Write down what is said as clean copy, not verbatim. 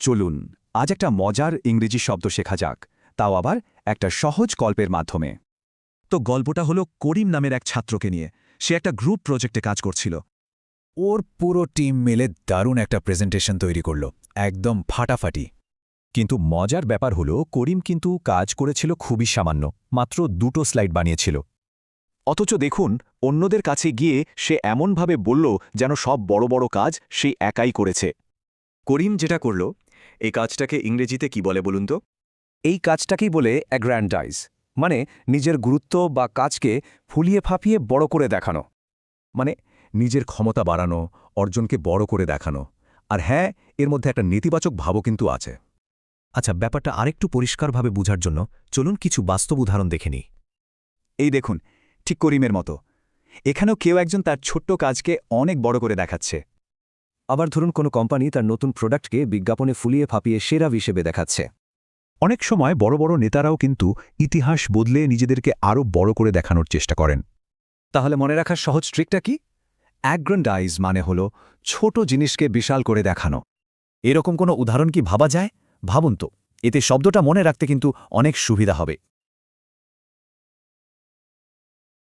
চলুন আজ একটা মজার ইংরেজি শব্দ শেখা যাক, তাও আবার একটা সহজ গল্পের মাধ্যমে। তো গল্পটা হলো করিম নামের এক ছাত্রকে নিয়ে। সে একটা গ্রুপ প্রজেক্টে কাজ করছিল। ওর পুরো টিম মিলে দারুণ একটা প্রেজেন্টেশন তৈরি করল, একদম ফাটাফাটি। কিন্তু মজার ব্যাপার হলো করিম কিন্তু কাজ করেছিল খুবই সামান্য, মাত্র 2টো স্লাইড বানিয়েছিল। অথচ দেখুন, অন্যদের কাছে গিয়ে সে এমনভাবে বলল যেন সব বড় বড় কাজ সে একাই করেছে। করিম যেটা করল, এই কাজটাকে ইংরেজিতে কি বলে বলুন তো? এই কাজটাকেই বলে অ্যাগ্র্যান্ডাইজ, মানে নিজের গুরুত্ব বা কাজকে ফুলিয়ে ফাঁপিয়ে বড় করে দেখানো। মানে নিজের ক্ষমতা বাড়ানো, অর্জনকে বড় করে দেখানো। আর হ্যাঁ, এর মধ্যে একটা নেতিবাচক ভাবও কিন্তু আছে। আচ্ছা, ব্যাপারটা আরেকটু পরিষ্কারভাবে বোঝার জন্য চলুন কিছু বাস্তব উদাহরণ দেখে নিই। এই দেখুন, ঠিক করিমের মতো এখানেও কেউ একজন তার ছোট্ট কাজকে অনেক বড় করে দেখাচ্ছে। আবার ধরুন কোনো কোম্পানি তার নতুন প্রোডাক্টকে বিজ্ঞাপনে ফুলিয়ে ফাঁপিয়ে সেরা হিসেবে দেখাচ্ছে। অনেক সময় বড় বড় নেতারাও কিন্তু ইতিহাস বদলে নিজেদেরকে আরও বড় করে দেখানোর চেষ্টা করেন। তাহলে মনে রাখার সহজ ট্রিকটা কি? অ্যাগ্র্যান্ডাইজ মানে হলো ছোট জিনিসকে বিশাল করে দেখানো। এরকম কোনো উদাহরণ কি ভাবা যায়? ভাবুন তো, এতে শব্দটা মনে রাখতে কিন্তু অনেক সুবিধা হবে।